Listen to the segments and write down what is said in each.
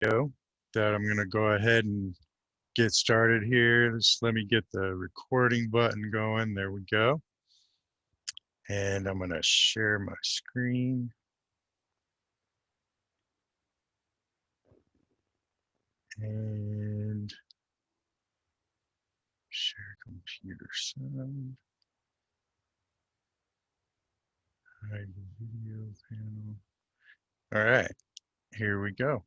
Go that I'm going to go ahead and get started here. Just let me get the recording button going. There we go. And I'm going to share my screen. And share computer sound. Hide the video panel. All right, here we go.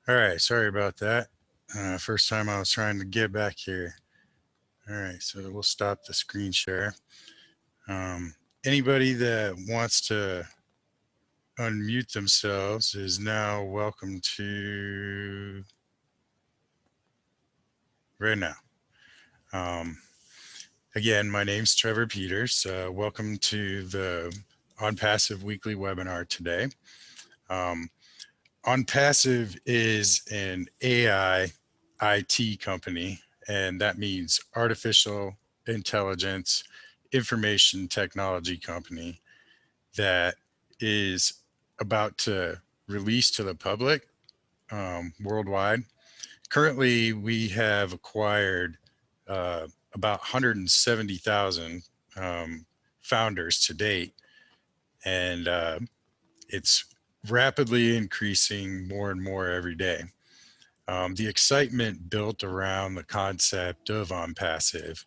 All right, sorry about that. First time I was trying to get back here. All right, so we'll stop the screen share. Anybody that wants to unmute themselves is now welcome to right now. Again, my name's Trevor Peters. Welcome to the Onpassive weekly webinar today. Onpassive is an AI IT company, and that means artificial intelligence information technology company that is about to release to the public worldwide. Currently, we have acquired about 170,000 founders to date, and it's rapidly increasing more and more every day. The excitement built around the concept of Onpassive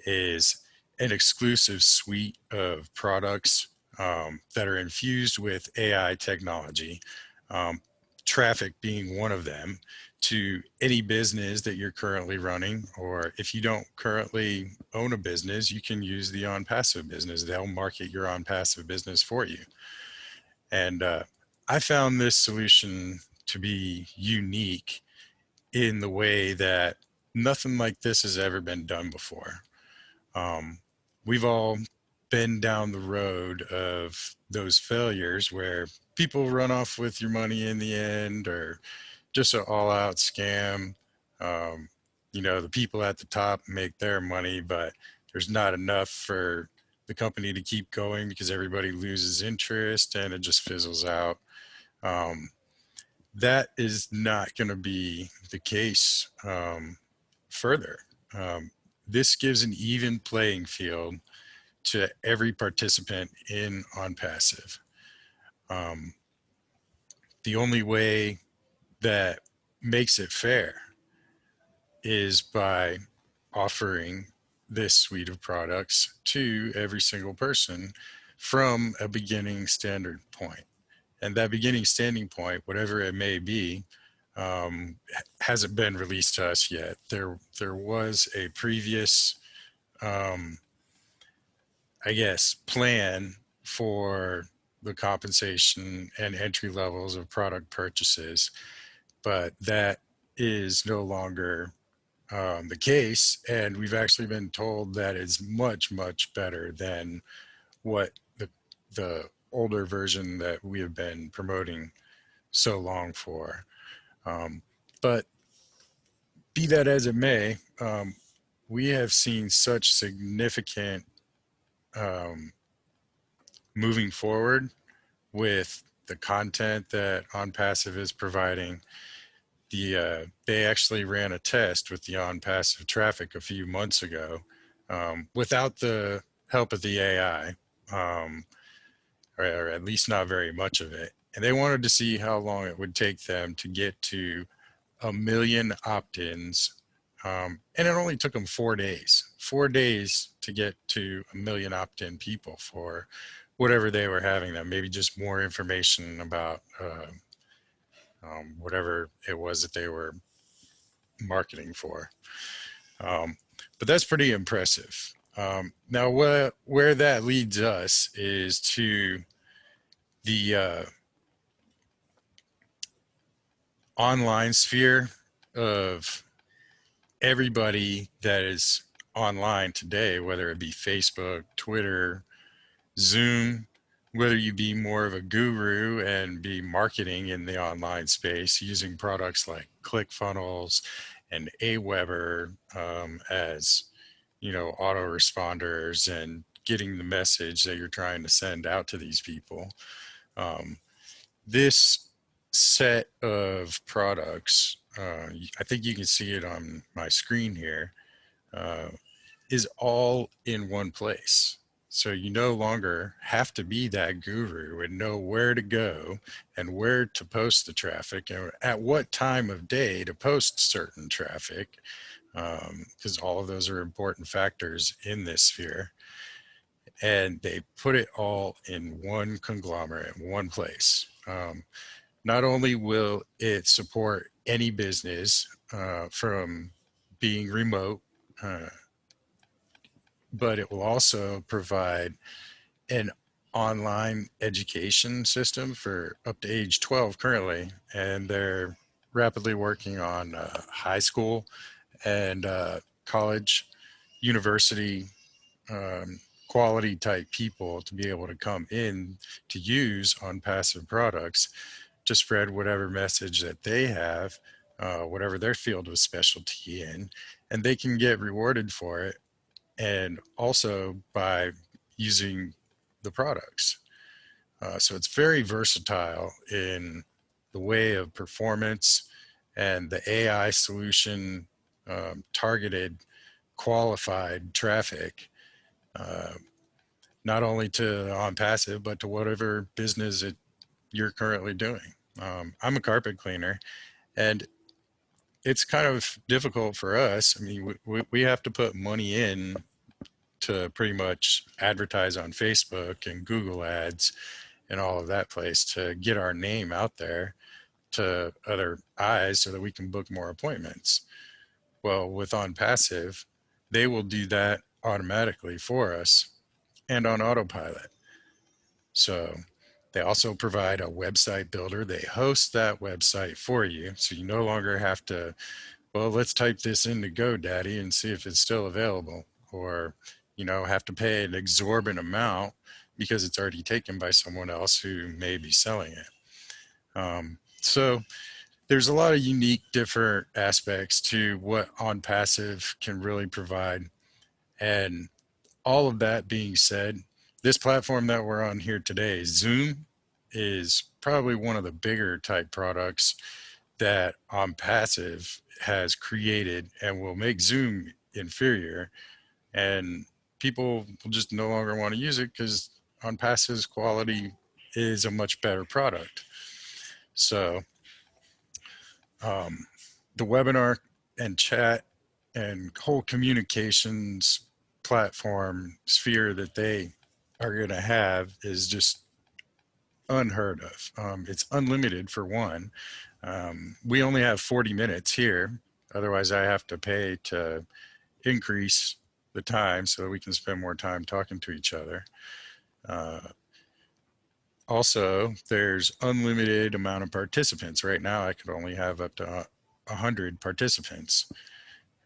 is an exclusive suite of products that are infused with AI technology, traffic being one of them, to any business that you're currently running, or if you don't currently own a business, you can use the Onpassive business. They'll market your Onpassive business for you. And I found this solution to be unique in the way that nothing like this has ever been done before. We've all been down the road of those failures where people run off with your money in the end, or just an all-out scam. Um, the people at the top make their money, but there's not enough for the company to keep going because everybody loses interest and it just fizzles out. Um, that is not going to be the case further. Um, this gives an even playing field to every participant in Onpassive. Um, the only way that makes it fair is by offering this suite of products to every single person from a beginning standard point. And that beginning standing point, whatever it may be, hasn't been released to us yet. There was a previous, um, I guess, plan for the compensation and entry levels of product purchases, but that is no longer the case. And we've actually been told that it's much, much better than what the older version that we have been promoting so long for. Um, but be that as it may, we have seen such significant um, moving forward with the content that OnPassive is providing. They actually ran a test with the OnPassive traffic a few months ago without the help of the AI, or at least not very much of it. And they wanted to see how long it would take them to get to 1 million opt-ins. And it only took them 4 days, 4 days to get to 1 million opt-in people for whatever they were having them, maybe just more information about whatever it was that they were marketing for. Um, but that's pretty impressive. Now, where that leads us is to the online sphere of everybody that is online today, whether it be Facebook, Twitter, Zoom, whether you be more of a guru and be marketing in the online space using products like ClickFunnels and Aweber as autoresponders and getting the message that you're trying to send out to these people. This set of products, I think you can see it on my screen here, uh, is all in one place. So you no longer have to be that guru and know where to go and where to post the traffic and at what time of day to post certain traffic, because all of those are important factors in this sphere. And they put it all in one conglomerate, one place. Not only will it support any business from being remote, uh, but it will also provide an online education system for up to age 12 currently. And they're rapidly working on high school and college, university quality type people to be able to come in to use OnPassive products to spread whatever message that they have, whatever their field of specialty in, and they can get rewarded for it. And also by using the products. So it's very versatile in the way of performance, and the AI solution targeted qualified traffic, uh, not only to OnPassive, but to whatever business you're currently doing. I'm a carpet cleaner, and it's kind of difficult for us. I mean, we have to put money in to pretty much advertise on Facebook and Google ads and all of that place to get our name out there to other eyes so that we can book more appointments. Well, with OnPassive, they will do that automatically for us and on autopilot. So they also provide a website builder. They host that website for you. So you no longer have to, well, let's type this into GoDaddy and see if it's still available. Or have to pay an exorbitant amount because it's already taken by someone else who may be selling it. So there's a lot of unique different aspects to what Onpassive can really provide. And all of that being said, this platform that we're on here today, Zoom, is probably one of the bigger type products that Onpassive has created and will make Zoom inferior. And people will just no longer want to use it because Onpassive's quality is a much better product. So the webinar and chat and whole communications platform sphere that they are going to have is just unheard of. It's unlimited for one. We only have 40 minutes here. Otherwise, I have to pay to increase the time so that we can spend more time talking to each other. Also, there's unlimited amount of participants. Right now, I could only have up to 100 participants,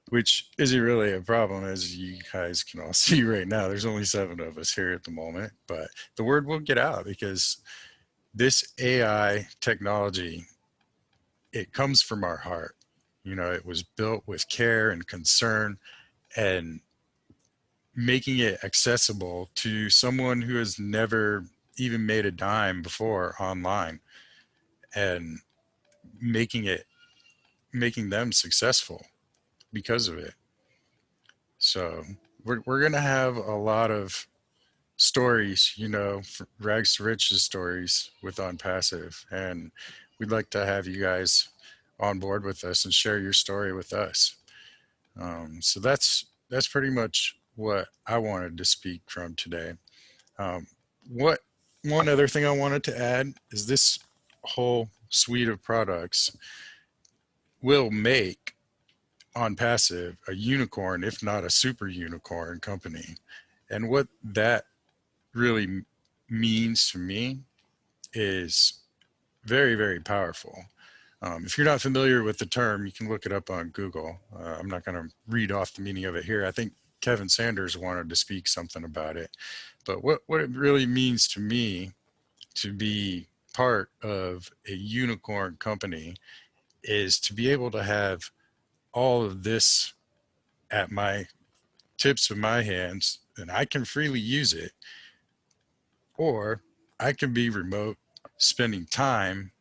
which isn't really a problem, as you guys can all see right now. There's only 7 of us here at the moment, but the word will get out because this AI technology, it comes from our heart. It was built with care and concern and making it accessible to someone who has never even made a dime before online, and making them successful because of it. So we're going to have a lot of stories, rags to riches stories with Onpassive. And we'd like to have you guys on board with us and share your story with us. So that's pretty much what I wanted to speak from today. What One other thing I wanted to add is this whole suite of products will make Onpassive a unicorn, if not a super unicorn company. And what that really means to me is very, very powerful. If you're not familiar with the term, you can look it up on Google. I'm not going to read off the meaning of it here. I think Kevin Sanders wanted to speak something about it. But what it really means to me to be part of a unicorn company is to be able to have all of this at my tips of my hands, and I can freely use it, or I can be remote, spending time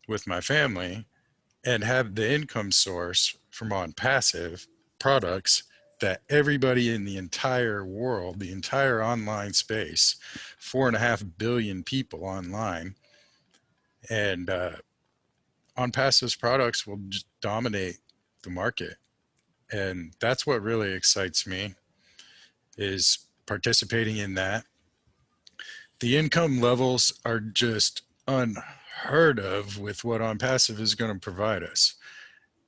with my family, and have the income source from Onpassive products that everybody in the entire world, the entire online space, 4.5 billion people online, and Onpassive's products will just dominate the market. And that's what really excites me, is participating in that. The income levels are just unheard of with what Onpassive is going to provide us.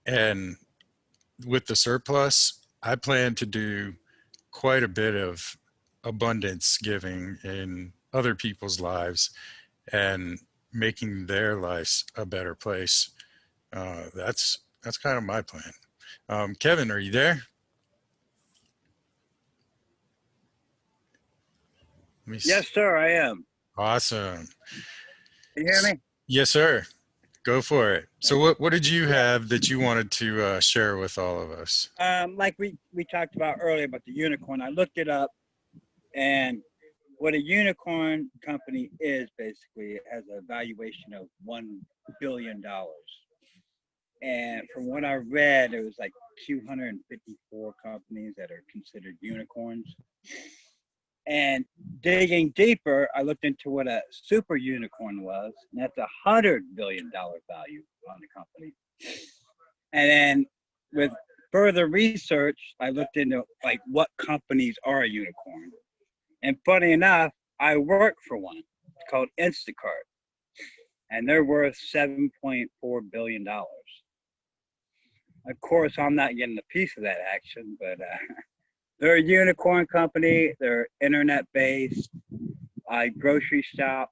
And with the surplus, I plan to do quite a bit of abundance giving in other people's lives and making their lives a better place. That's kind of my plan. Kevin, are you there? Let me Yes, sir, I am. Awesome. Can you hear me? Yes, sir. Go for it. So what did you Yeah. have that you wanted to share with all of us? Like we talked about earlier about the unicorn, I looked it up, and what a unicorn company is basically, it has a valuation of $1 billion. And from what I read, it was like 254 companies that are considered unicorns. And digging deeper, I looked into what a super unicorn was, and that's $100 billion value on the company. And then with further research, I looked into like what companies are a unicorn. And funny enough, I work for one. It's called Instacart, and they're worth $7.4 billion. Of course, I'm not getting a piece of that action, but they're a unicorn company. They're internet based. I grocery shop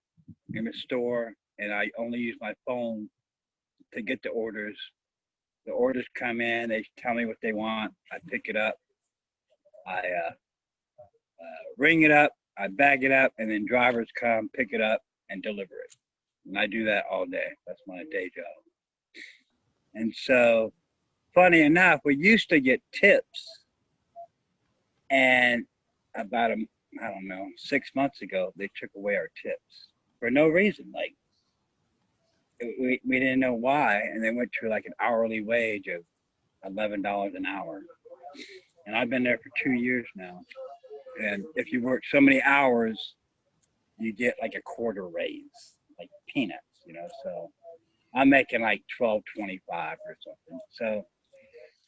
in a store, and I only use my phone to get the orders. The orders come in. They tell me what they want. I pick it up. I ring it up, I bag it up, and then drivers come pick it up and deliver it. And I do that all day. That's my day job. And so, funny enough, we used to get tips, and about I don't know, 6 months ago, they took away our tips for no reason. Like we didn't know why, and they went to like an hourly wage of $11 an hour. And I've been there for 2 years now. And if you work so many hours, you get like a quarter raise, like peanuts, you know. So I'm making like 12.25 or something. So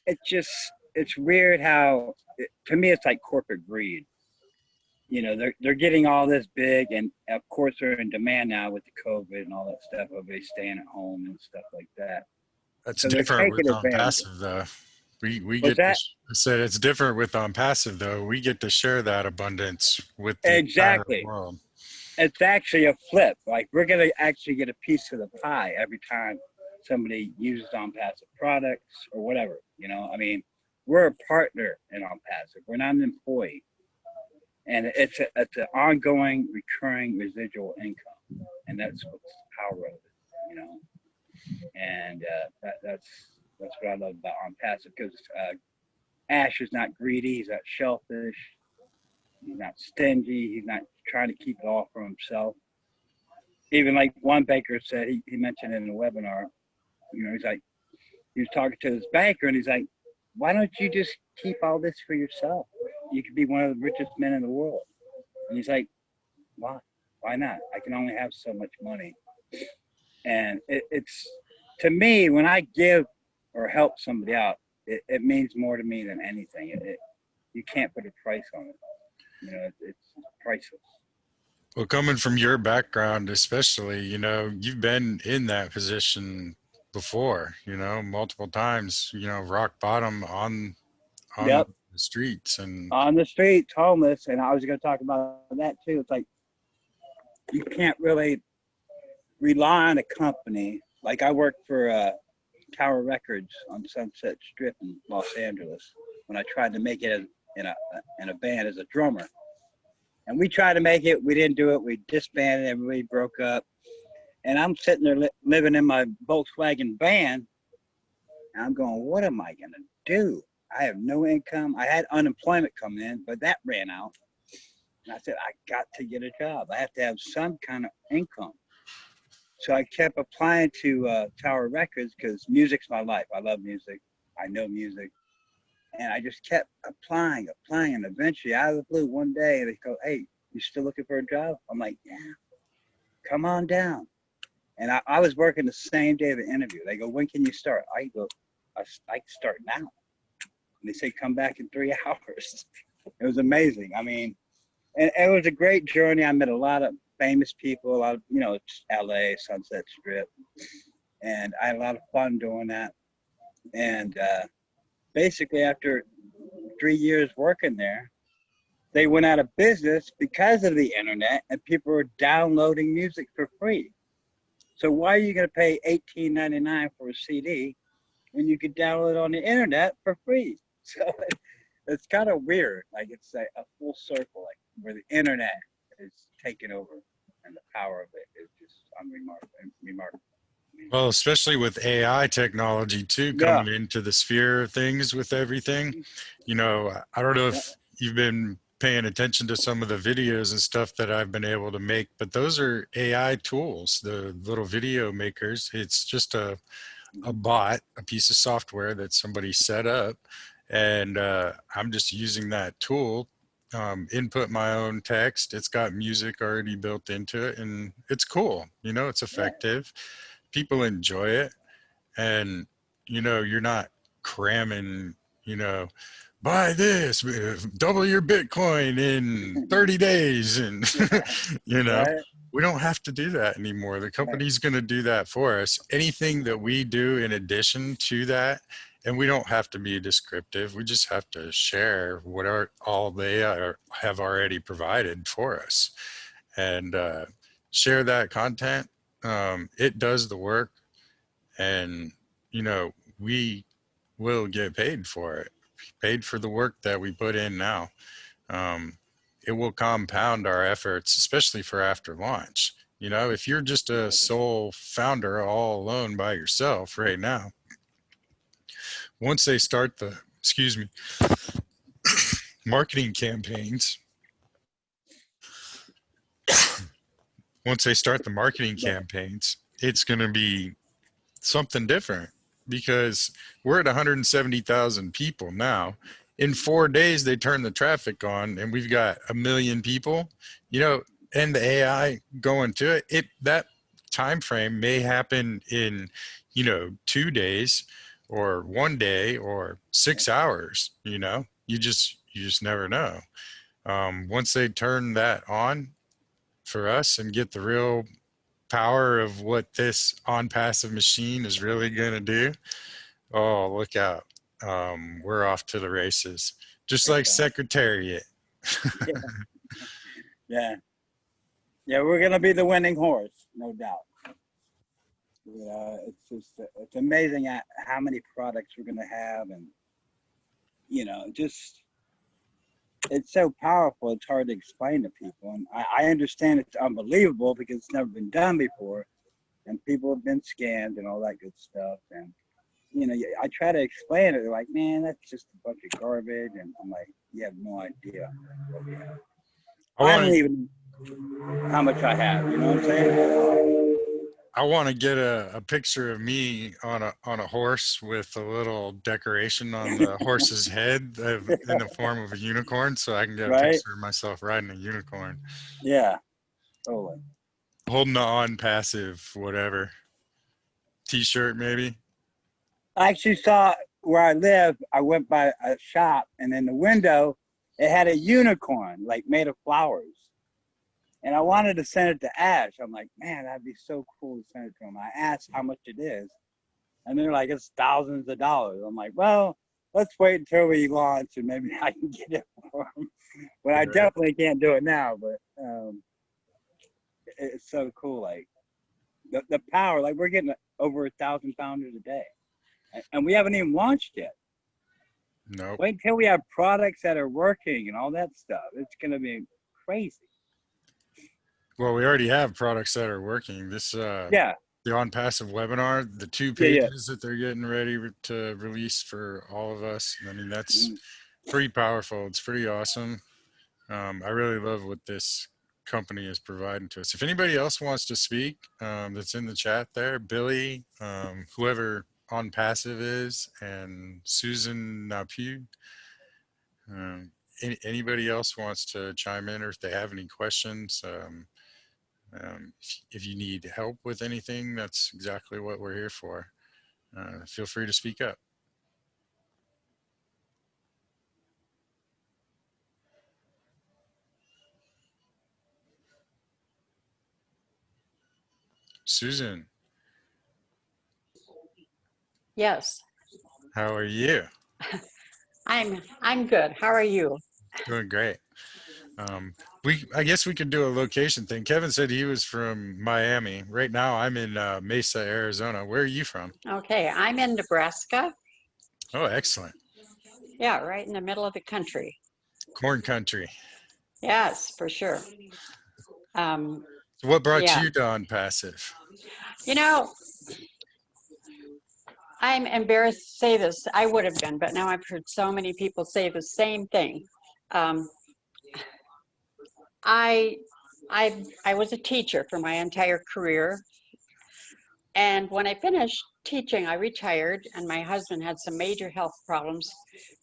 it's weird how to me it's like corporate greed. You know, they're getting all this big, and of course they're in demand now with the COVID and all that stuff. Everybody's staying at home and stuff like that. That's So they're different taking with advantage. Onpassive though. We What's get to that? I said it's different with Onpassive though. We get to share that abundance with the entire Exactly. world. It's actually a flip. Like we're gonna actually get a piece of the pie every time somebody uses OnPassive products or whatever. You know, I mean, we're a partner in OnPassive. We're not an employee, and it's an ongoing, recurring residual income, and that's what's the power of it. You know, and that's what I love about OnPassive because Ash is not greedy. He's not shellfish. He's not stingy. He's not trying to keep it all for himself. Even like one banker said, he mentioned in the webinar, you know, he's like, he was talking to his banker and he's like, why don't you just keep all this for yourself? You could be one of the richest men in the world. And he's like, why? Why not? I can only have so much money. And it's, to me, when I give or help somebody out, it means more to me than anything. You can't put a price on it. You know, it's priceless. Well, coming from your background, especially, you know, you've been in that position before, you know, multiple times, you know, rock bottom on Yep. the streets. And On the streets, homeless. And I was going to talk about that too. It's like you can't really rely on a company. Like I worked for Tower Records on Sunset Strip in Los Angeles when I tried to make it in a band as a drummer. And we tried to make it. We didn't do it. We disbanded. Everybody broke up. And I'm sitting there living in my Volkswagen van. And I'm going, what am I going to do? I have no income. I had unemployment come in, but that ran out. And I said, I got to get a job. I have to have some kind of income. So I kept applying to Tower Records because music's my life. I love music. I know music. And I just kept applying. And eventually, out of the blue, one day, they go, hey, you still looking for a job? I'm like, yeah, come on down. And I was working the same day of the interview. They go, when can you start? I go, I can start now. And they say, come back in 3 hours. It was amazing. I mean, and it was a great journey. I met a lot of famous people, a lot of, you know, it's LA, Sunset Strip. And I had a lot of fun doing that. And basically, after 3 years working there, they went out of business because of the internet and people were downloading music for free. So why are you going to pay $18.99 for a CD when you could download it on the internet for free? So it's kind of weird. Like it's a full circle, like where the internet is taking over and the power of it is just remarkable. well, especially with AI technology too, Yeah. coming into the sphere of things with everything, you know, I don't know Yeah. if you've been paying attention to some of the videos and stuff that I've been able to make, but those are AI tools, the little video makers. It's just a bot, a piece of software that somebody set up, and I'm just using that tool, input my own text. It's got music already built into it, and it's cool. You know, it's Yeah. effective. People enjoy it, and you know, you're not cramming. You know, buy this, double your Bitcoin in 30 days. And, Yeah. you know, Right. we don't have to do that anymore. The Right. company's going to do that for us. Anything that we do in addition to that, and we don't have to be descriptive, we just have to share what all they have already provided for us, and share that content. It does the work, and, you know, we will get paid for it, paid for the work that we put in now. Um, it will compound our efforts, especially for after launch. You know, if you're just a sole founder all alone by yourself right now, once they start the, excuse me, marketing campaigns, once they start the marketing But campaigns, it's going to be something different because we're at 170,000 people now. In 4 days, they turn the traffic on, and we've got 1 million people. You know, and the AI going to it. That time frame may happen in, 2 days, or 1 day, or 6 hours. You just never know. Once they turn that on for us and get the real power of what this Onpassive machine is really going to do, oh, look out. We're off to the races, just like Secretariat. yeah, yeah, yeah, we're gonna be the winning horse, no doubt. It's just it's amazing at how many products we're gonna have, and just it's so powerful. It's hard to explain to people, and I understand it's unbelievable because it's never been done before, and people have been scammed and all that good stuff. And I try to explain it. They're like, "Man, that's just a bunch of garbage," and I'm like, "You have no idea what we have. I I want don't to even know how much I have. You know what I'm saying?" I want to get a picture of me on a horse with a little decoration on the horse's head in the form of a unicorn, so I can get a Right? picture of myself riding a unicorn, Yeah, totally. holding the on passive whatever t-shirt maybe. I actually saw where I live. I went by a shop, and in the window, it had a unicorn like made of flowers. And I wanted to send it to Ash. I'm like, man, that'd be so cool to send it to him. I asked how much it is, and they're like, it's thousands of dollars. I'm like, well, let's wait until we launch, and maybe I can get it for him. But I Right. definitely can't do it now. But it's so cool. Like the power. Like we're getting over 1,000 founders a day, and we haven't even launched yet. Nope. Wait until we have products that are working and all that stuff. It's gonna be crazy. Well, we already have products that are working. Yeah, The on passive webinar, the two yeah, yeah. pages that they're getting ready to release for all of us. I mean, that's Mhm. pretty powerful. It's pretty awesome. I really love what this company is providing to us. If anybody else wants to speak, that's in the chat there, Billy, whoever on passive is, and Susan Napu. Anybody else wants to chime in, or if they have any questions, if you need help with anything, that's exactly what we're here for. Feel free to speak up. Susan, Yes, how are you? I'm good. How are you? Doing great. I guess we could do a location thing. Kevin said he was from Miami. Right now, I'm in Mesa, Arizona. Where are you from? Okay, I'm in Nebraska. Oh, excellent. Yeah, right in the middle of the country. Corn country. Yes, for sure. Um, So what brought yeah, you to on passive? you know, I'm embarrassed to say this. I would have been, but now I've heard so many people say the same thing. Um, I, I was a teacher for my entire career, and when I finished teaching, I retired, and my husband had some major health problems,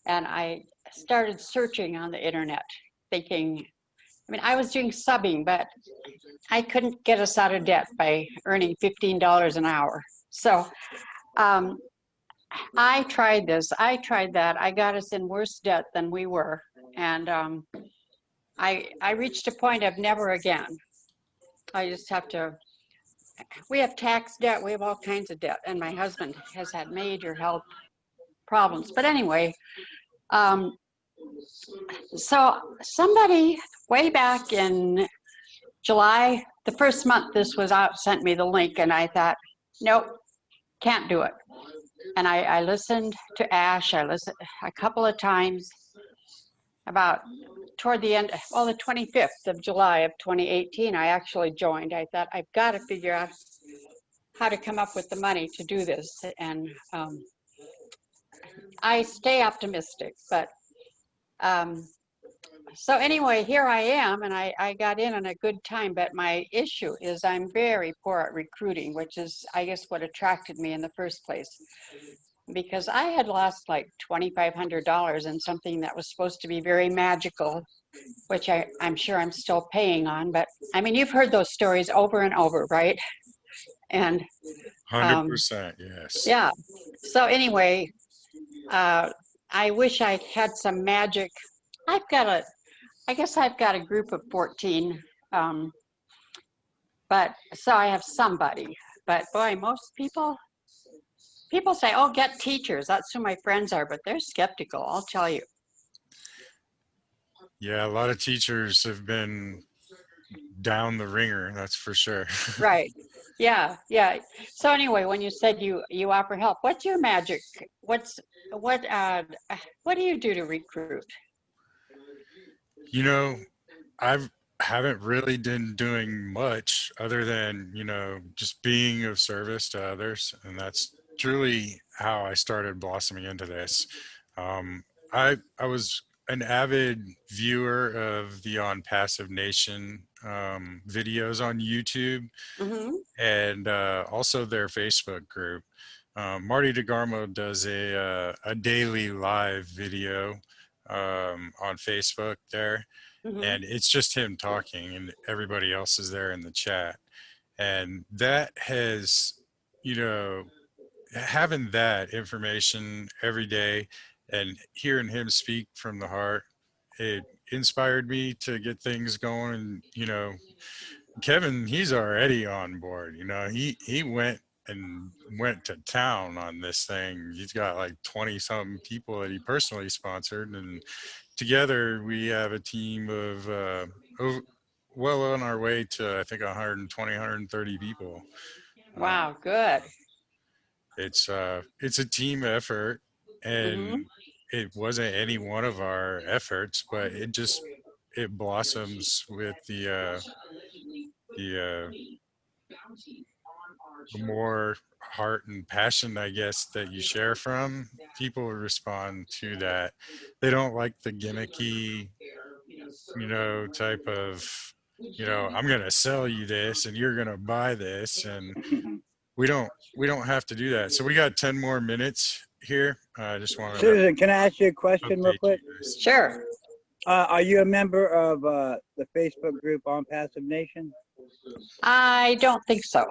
and I started searching on the internet, thinking, I mean, I was doing subbing, but I couldn't get us out of debt by earning $15 an hour. So um, I tried this, I tried that. I got us in worse debt than we were. And I reached a point of never again. I just have to, we have tax debt, we have all kinds of debt. And my husband has had major health problems. But anyway, um, so somebody way back in July, the first month this was out, sent me the link, and I thought, nope, can't do it. And I listened to Ash. I listened a couple of times, about toward the end, well, the 25th of July of 2018, I actually joined. I thought I've got to figure out how to come up with the money to do this. And I stay optimistic, but so anyway, here I am, and I got in a good time, but my issue is I'm very poor at recruiting, which is, I guess, what attracted me in the first place. Because I had lost like $2,500 in something that was supposed to be very magical, which I'm sure I'm still paying on. But I mean, you've heard those stories over and over, right? And 100%, yes. yeah. So anyway, I wish I had some magic. I guess I've got a group of 14, but so I have somebody. But boy, most people say, "Oh, get teachers." That's who my friends are, but they're skeptical. I'll tell you. Yeah, a lot of teachers have been down the ringer, that's for sure. Right. Yeah. Yeah. So anyway, when you said you offer help, what's your magic? What's what do you do to recruit? You know, I haven't really been doing much other than, just being of service to others. And that's truly how I started blossoming into this. Um, I was an avid viewer of the Onpassive Nation videos on YouTube Mm-hmm. and also their Facebook group. Marty DeGarmo does a daily live video on Facebook there, Mm-hmm. and it's just him talking, and everybody else is there in the chat. And that has, you know, having that information every day and hearing him speak from the heart, it inspired me to get things going. And, Kevin, he's already on board. He went to town on this thing. He's got like 20 something people that he personally sponsored, and together we have a team of well on our way to, I think, 120, 130 people. Wow. Good. It's a team effort, and Mm-hmm. it wasn't any one of our efforts, but it blossoms with the more heart and passion, I guess, that you share from, people respond to that. They don't like the gimmicky, type of, I'm going to sell you this and you're going to buy this. And we don't have to do that. So we got 10 more minutes here. I just wanted to Susan, can I ask you a question real update you quick? guys. Sure. Are you a member of the Facebook group on Passive Nation? I don't think so.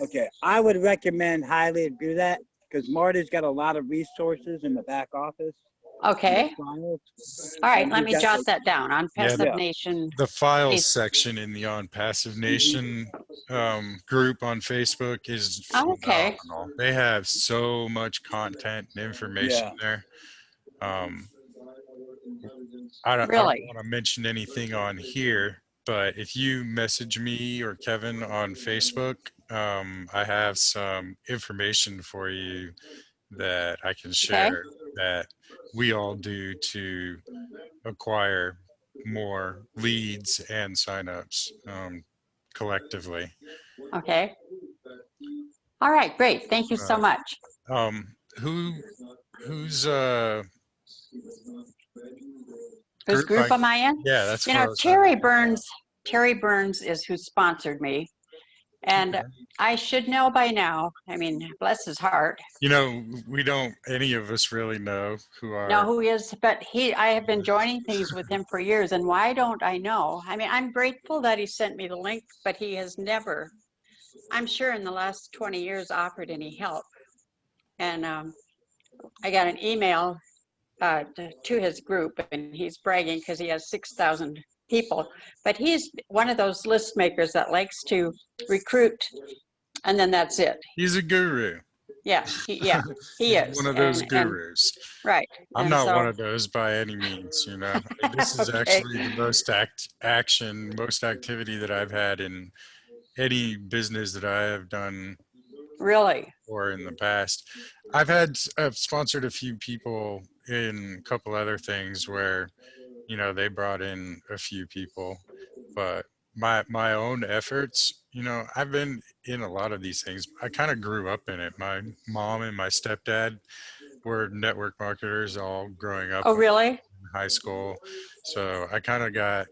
Okay, I would recommend highly to do that because Marty's got a lot of resources in the back office. Okay. Files, All right. and Let he's me got jot like, that down on Yeah, Passive yeah. Nation. the files Face- section in the Onpassive Mhm. Nation group on Facebook is Oh, okay. phenomenal. They have so much content and information Yeah. there. Um, I don't Really? want to mention anything on here, but if you message me or Kevin on Facebook, I have some information for you that I can Okay. share that we all do to acquire more leads and signups collectively. Okay. All right. Great. Thank you so Uh, much. who whose Whose group? group am I in? Yeah, that's You what know, I was trying to think of. Terry Burns is who sponsored me. And Okay. I should know by now. I mean, bless his heart, We don't, any of us really know who know our, who he is, but I have been joining things with him for years. And why don't I know? I mean, I'm grateful that he sent me the link, but he has never, I'm sure in the last 20 years, offered any help. And I got an email to his group, and he's bragging because he has 6,000 people. But he's one of those list makers that likes to recruit, and then that's it. he's a guru. Yeah, he He's is, one of those and gurus. right, I'm and not one so of those by any means. This is okay, actually the most action, most activity that I've had in any business that I have done really, or in the past. I've sponsored a few people in a couple other things where they brought in a few people, but my own efforts, I've been in a lot of these things. I kind of grew up in it. My mom and my stepdad were network marketers all growing up Oh, when really? in high school. So I kind of got,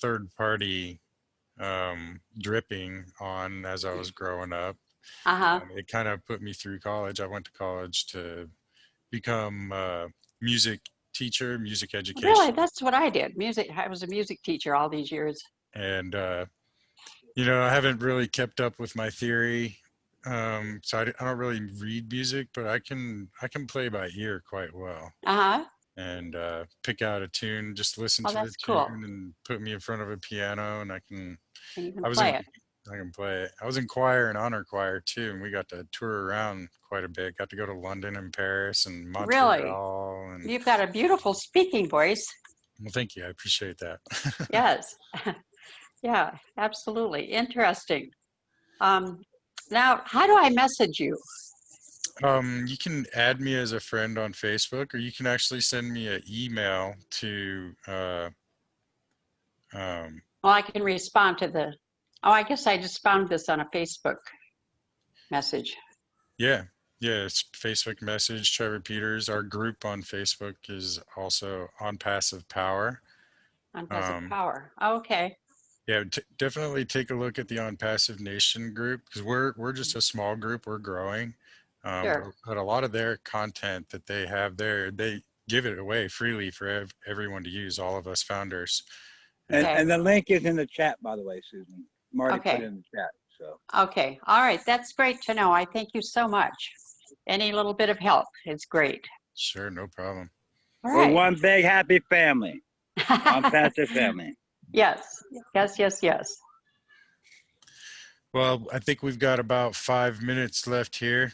third party dripping on as I was growing up. Uh-huh. And it kind of put me through college. I went to college to become a music teacher, music Really, education. that's what I did. Music. I was a music teacher all these years. And, I haven't really kept up with my theory. So I don't really read music, but I can play by ear quite well Uh-huh. and pick out a tune, just listen Oh, to the that's cool. tune and put me in front of a piano and And you can I was in, play it. I can play it. I was in choir and honor choir too, and we got to tour around quite a bit. Got to go to London and Paris and Really? Montreal, and You've got a beautiful speaking voice. well, thank you. I appreciate that. Yes. Yeah, absolutely. Interesting. Um, now, how do I message you? You can add me as a friend on Facebook, or you can actually send me an email to. Um, Well, I can respond to the, oh, I guess I just found this on a Facebook message. yeah, yeah, it's Facebook message. Trevor Peters. Our group on Facebook is also Onpassive Power. Onpassive Um, Power. Oh, okay. Yeah, definitely take a look at the On Passive Nation group because we're just a small group. We're growing, but, Sure. but a lot of their content that they have there, they give it away freely for everyone to use. All of us founders, And, Okay. and and the link is in the chat, by the way, Susan. Marty put it Okay. in the chat. So Okay. All right. That's great to know. I thank you so much. Any little bit of help is great. sure, no problem. All we're right. one big happy family, Onpassive family. Yes. Yes. Yes. Yes. Well, I think we've got about 5 minutes left here.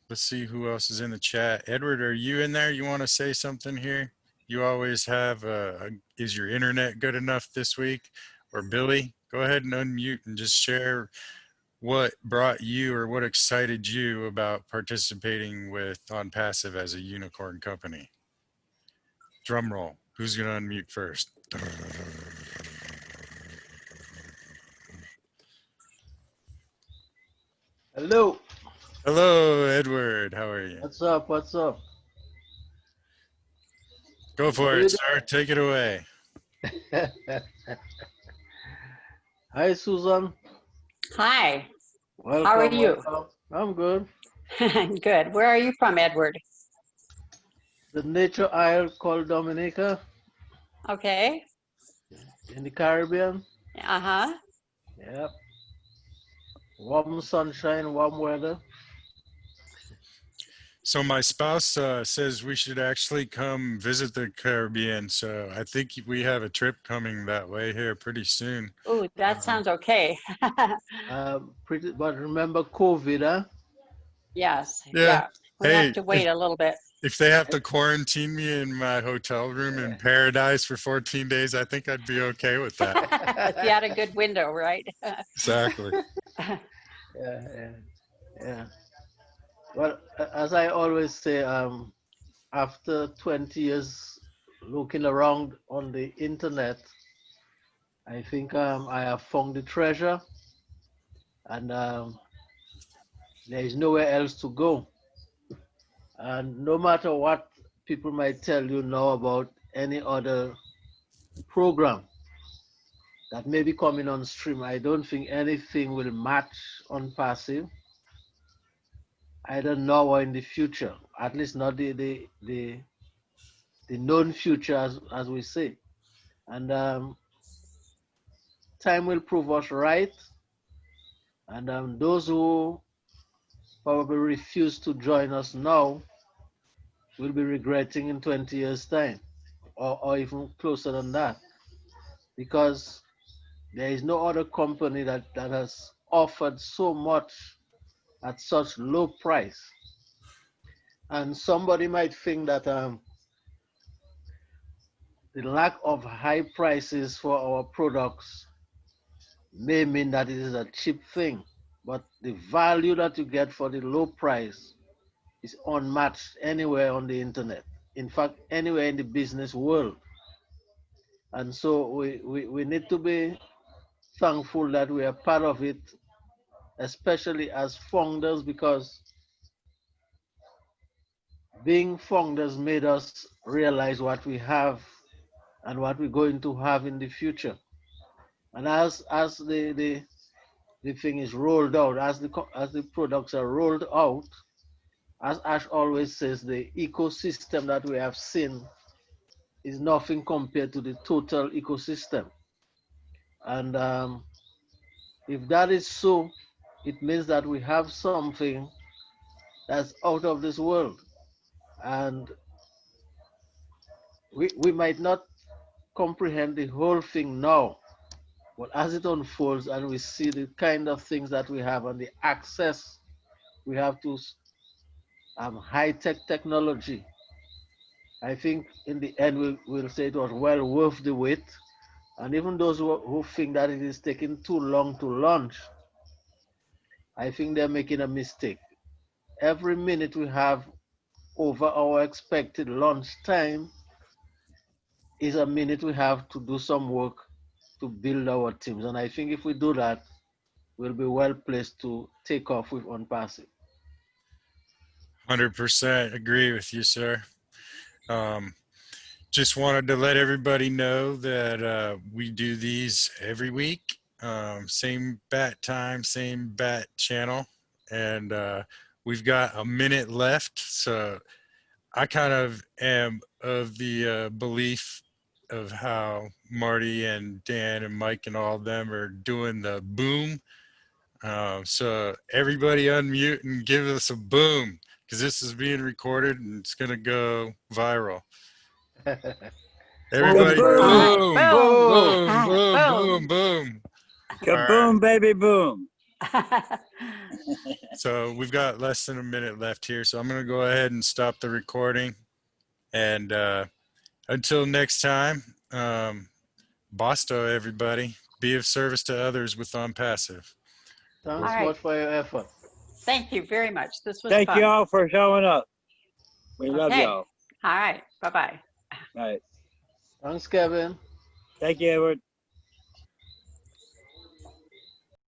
Let's see who else is in the chat. Edward, are you in there? You want to say something here? You always have. Is your internet good enough this week? Or Billy, go ahead and unmute and just share what brought you or what excited you about participating with On Passive as a unicorn company. Drum roll. Who's going to unmute first? Hello. Hello, Edward. How are you? What's up? What's up? Go How for you it, sir. Take it away. doing? Hi, Susan. Hi. How are Welcome, you? welcome. I'm good. Good. Where are you from, Edward? The nature isle called Dominica Okay. in the Caribbean. Uh-huh. Yep. Warm sunshine, warm weather. So my spouse says we should actually come visit the Caribbean. So I think we have a trip coming that way here pretty soon. Oh, that sounds okay. Pretty, but remember COVID, huh? Yes. Yeah. Yeah. We have Hey, to wait a little bit. if they have to quarantine me in my hotel room in paradise for 14 days, I think I'd be okay with that. You had a good window, right? Exactly. Yeah, yeah, yeah. Well, as I always say, after 20 years looking around on the internet, I think I have found the treasure, and there is nowhere else to go. And no matter what people might tell you now about any other program that may be coming on stream, I don't think anything will match on passive, either now or in the future, at least not the known future, as we say. And time will prove us right. And those who probably refuse to join us now will be regretting in 20 years' time, or even closer than that, because there is no other company that has offered so much at such low price. And somebody might think that the lack of high prices for our products may mean that it is a cheap thing, but the value that you get for the low price is unmatched anywhere on the internet. In fact, anywhere in the business world. And so we need to be thankful that we are part of it, especially as founders, because being founders made us realize what we have and what we're going to have in the future. And as the thing is rolled out, as the products are rolled out, as Ash always says, the ecosystem that we have seen is nothing compared to the total ecosystem. And if that is so, it means that we have something that's out of this world. And we might not comprehend the whole thing now, but as it unfolds and we see the kind of things that we have and the access we have to high-tech technology, I think in the end we'll say it was well worth the wait. And even those who think that it is taking too long to launch, I think they're making a mistake. Every minute we have over our expected launch time is a minute we have to do some work to build our teams. And I think if we do that, we'll be well placed to take off with Onpassive. 100% agree with you, sir. Um, just wanted to let everybody know that we do these every week. Same bat time, same bat channel. And we've got a minute left. So I kind of am of the belief of how Marty and Dan and Mike and all of them are doing the boom. So everybody unmute and give us a boom, because this is being recorded and it's going to go viral. Everybody, Kaboom! boom, Boom! boom, boom, boom, boom. Kaboom, baby, boom! So we've got less than a minute left here. So I'm going to go ahead and stop the recording. And until next time, Bosto, everybody. Be of service to others with Onpassive. Thanks All right. much for your effort. Thank you very much. This was Thank fun. you all for showing up. We love Okay. y'all. All right. Bye-bye. All right. Thanks, Kevin. Thank you, Edward.